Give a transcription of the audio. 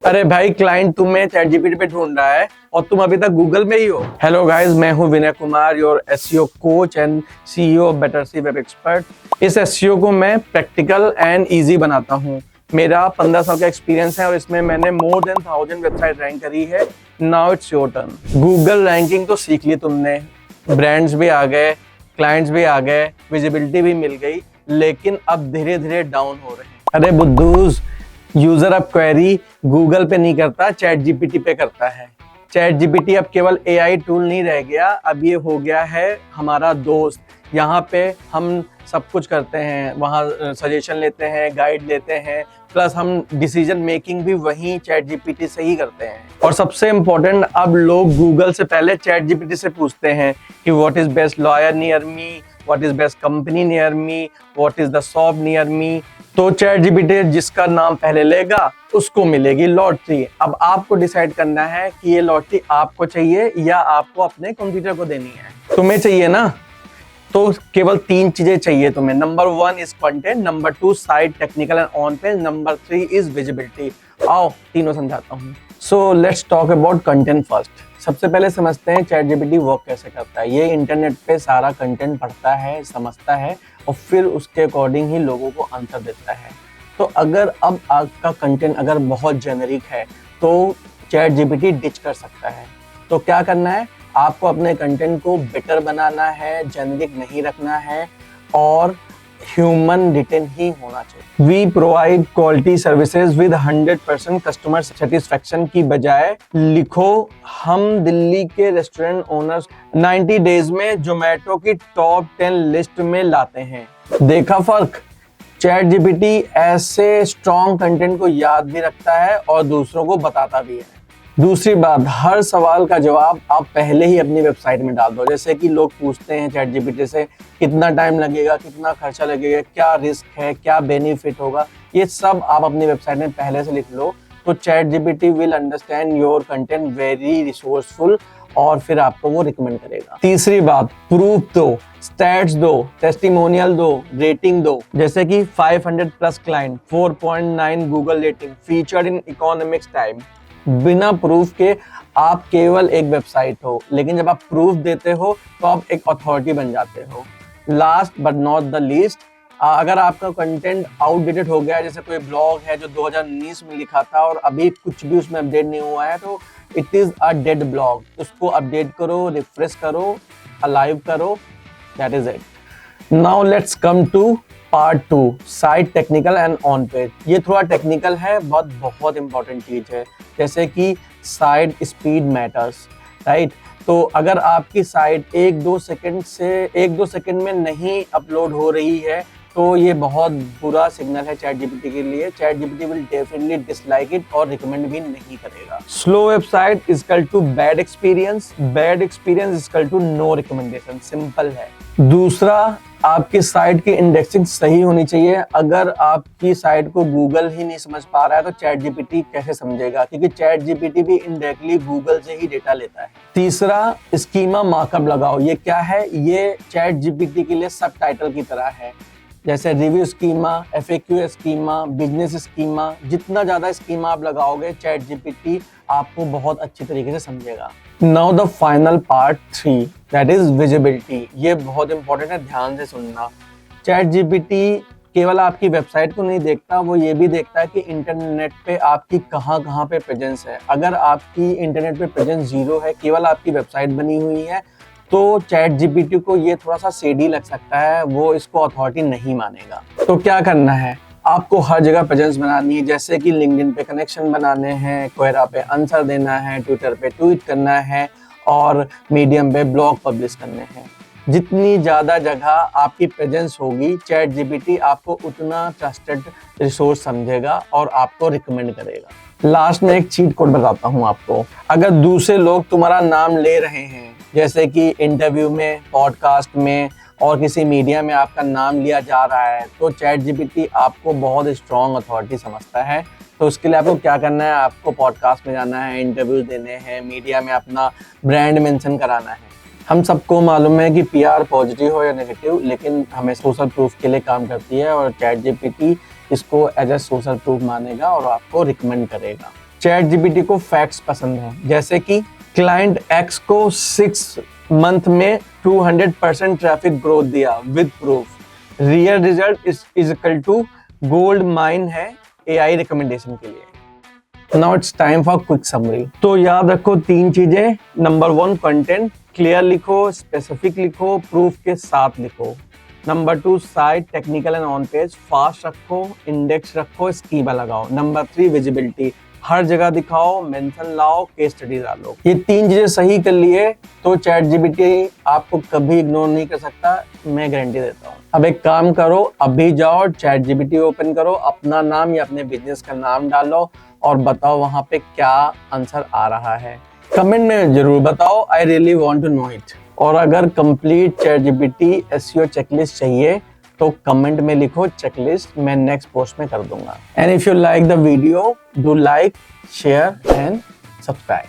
अरे भाई, क्लाइंट तुम्हें चैट जीपीटी पे ढूंढ रहा है और तुम अभी तक गूगल में ही हो। हेलो गाइस, मैं हूं Vinay Kumar, your SEO coach and CEO of Battersea web expert. इस एसईओ को मैं प्रैक्टिकल एंड इजी बनाता हूं। मेरा 15 साल का एक्सपीरियंस है और इसमें मैंने मोर देन 1000 वेबसाइट रैंक करी है। Now it's your turn. Google ranking तो सीख ली तुमने, ब्रांड्स भी आ गए, क्लाइंट्स भी आ गए, विजिबिलिटी भी मिल गई, लेकिन अब धीरे धीरे डाउन हो रहे हैं। अरे बुद्धूस, यूजर अब क्वेरी गूगल पे नहीं करता, चैट जीपीटी पे करता है। चैट जीपीटी अब केवल एआई टूल नहीं रह गया, अब ये हो गया है हमारा दोस्त। यहाँ पे हम सब कुछ करते हैं, वहाँ सजेशन लेते हैं, गाइड लेते हैं, प्लस हम डिसीजन मेकिंग भी वहीं चैट जीपीटी से ही करते हैं। और सबसे इम्पोर्टेंट, अब लोग गूगल से पहले चैट जीपीटी से पूछते हैं कि what is best lawyer near me, what is best company near me, what is the shop near me. तो चैट जीपीटी जिसका नाम पहले लेगा उसको मिलेगी लॉटरी। अब आपको डिसाइड करना है कि ये लॉटरी आपको चाहिए या आपको अपने कंप्यूटर को देनी है। तुम्हें चाहिए ना, तो केवल 3 चीजें चाहिए तुम्हें। Number 1 is content, number 2 site technical and on page, number 3 is visibility. आओ तीनों समझाता हूँ। So let's talk about content first. सबसे पहले समझते हैं चैट जीपीटी वर्क कैसे करता है। ये इंटरनेट पे सारा कंटेंट पढ़ता है, समझता है और फिर उसके अकॉर्डिंग ही लोगों को आंसर देता है। तो अगर अब आपका कंटेंट अगर बहुत जेनरिक है तो चैट जीपीटी डिच कर सकता है। तो क्या करना है, आपको अपने कंटेंट को बेटर बनाना है, जेनरिक नहीं रखना है और ह्यूमन रिटेन ही होना चाहिए। We provide quality services with 100% customer satisfaction की बजाय लिखो हम दिल्ली के रेस्टोरेंट ओनर्स 90 डेज में जोमेटो की टॉप 10 लिस्ट में लाते हैं। देखा फर्क? चैट जीपीटी ऐसे स्ट्रॉन्ग कंटेंट को याद भी रखता है और दूसरों को बताता भी है। दूसरी बात, हर सवाल का जवाब आप पहले ही अपनी वेबसाइट में डाल दो। जैसे कि लोग पूछते हैं चैट जीपीटी से कितना टाइम लगेगा, कितना खर्चा लगेगा, क्या रिस्क है, क्या बेनिफिट होगा, ये सब आप अपनी वेबसाइट में पहले से लिख लो। तो chat GPT will understand your content very resourceful और फिर आपको वो रिकमेंड करेगा। तीसरी बात, प्रूफ दो, स्टैट्स दो, टेस्टिमोनियल दो, रेटिंग दो। जैसे कि 500 plus client, 4.9 Google rating, featured in economics time. बिना प्रूफ के आप केवल एक वेबसाइट हो, लेकिन जब आप प्रूफ देते हो तो आप एक अथॉरिटी बन जाते हो। Last but not the least, अगर आपका कंटेंट आउटडेटेड हो गया है, जैसे कोई ब्लॉग है जो 2019 में लिखा था और अभी कुछ भी उसमें अपडेट नहीं हुआ है, तो it is a dead blog. उसको अपडेट करो, रिफ्रेश करो, अलाइव करो, that is it. Now let's come to part 2, site technical and on page. ये थोड़ा टेक्निकल है, बहुत इंपॉर्टेंट चीज है। जैसे कि साइट स्पीड मैटर्स, राइट? तो अगर आपकी साइट 1-2 सेकंड में नहीं अपलोड हो रही है तो ये बहुत बुरा सिग्नल है चैट जीपीटी के लिए। Chat GPT will definitely dislike it और रिकमेंड भी नहीं करेगा। Slow website equal to bad experience, bad experience equal to no recommendation. Simple है। दूसरा, आपकी साइट की इंडेक्सिंग सही होनी चाहिए। अगर आपकी साइट को गूगल ही नहीं समझ पा रहा है तो चैट जीपीटी कैसे समझेगा, क्योंकि चैट जीपीटी भी इनडायरेक्टली गूगल से ही डेटा लेता है। तीसरा, स्कीमा मार्कअप लगाओ। ये क्या है? ये चैट जीपीटी के लिए सब टाइटल की तरह है। जैसे review schema, FAQ schema, business schema. जितना ज्यादा स्कीमा आप लगाओगे चैट जीपीटी आपको बहुत अच्छी तरीके से समझेगा। Now the final part 3, that is visibility. ये बहुत इंपॉर्टेंट है, ध्यान से सुनना। चैट जीपीटी केवल आपकी वेबसाइट को नहीं देखता, वो ये भी देखता है कि इंटरनेट पे आपकी कहाँ पे प्रेजेंस है। अगर आपकी इंटरनेट पे प्रेजेंस 0 है, केवल आपकी वेबसाइट बनी हुई है, तो चैट जीपीटी को ये थोड़ा सा शेडी लग सकता है, वो इसको अथॉरिटी नहीं मानेगा। तो क्या करना है, आपको हर जगह प्रेजेंस बनानी है। जैसे कि लिंक्डइन पे कनेक्शन बनाने हैं, क्वेरा पे आंसर देना है, ट्विटर पे ट्वीट करना है और मीडियम पे ब्लॉग पब्लिश करने हैं। जितनी ज़्यादा जगह आपकी प्रेजेंस होगी, चैट जीपीटी आपको उतना ट्रस्टेड रिसोर्स समझेगा और आपको रिकमेंड करेगा। लास्ट में एक चीट कोड बताता हूँ आपको। अगर दूसरे लोग तुम्हारा नाम ले रहे हैं, जैसे कि इंटरव्यू में, पॉडकास्ट में और किसी मीडिया में आपका नाम लिया जा रहा है, तो चैट जीपीटी आपको बहुत स्ट्रॉन्ग अथॉरिटी समझता है। तो उसके लिए आपको क्या करना है, आपको पॉडकास्ट में जाना है, इंटरव्यूज देने हैं, मीडिया में अपना ब्रांड मेंशन कराना है। हम सबको मालूम है कि पीआर पॉजिटिव हो या नेगेटिव, लेकिन हमें सोशल प्रूफ के लिए काम करती है और चैट जीपीटी इसको एज ए सोशल प्रूफ मानेगा और आपको रिकमेंड करेगा। चैट जीपीटी को फैक्ट्स पसंद है, जैसे कि क्लाइंट एक्स को 6 मंथ में 200% ट्रैफिक ग्रोथ दिया with proof. Real result is equal to gold mine है एआई रिकमेंडेशन के लिए। Now it's time for quick summary. तो याद रखो 3 चीजें। नंबर 1 कंटेंट क्लियर लिखो, स्पेसिफिक लिखो, प्रूफ के साथ लिखो। Number 2 site technical and on page, fast रखो, इंडेक्स रखो, स्कीमा लगाओ। नंबर 3 विजिबिलिटी, हर जगह दिखाओ, मेंशन लाओ, केस स्टडी डालो। ये 3 चीजें सही कर लिए तो चैट जीपीटी आपको कभी इग्नोर नहीं कर सकता, मैं गारंटी देता हूँ। अब एक काम करो, अभी जाओ चैट जीपीटी ओपन करो, अपना नाम या अपने बिजनेस का नाम डालो और बताओ वहां पे क्या आंसर आ रहा है। कमेंट में जरूर बताओ, I really want to know it. और अगर complete chat GPT SEO checklist चाहिए तो कमेंट में लिखो चेकलिस्ट, मैं नेक्स्ट पोस्ट में कर दूंगा। And if you like the video, do like, share and subscribe.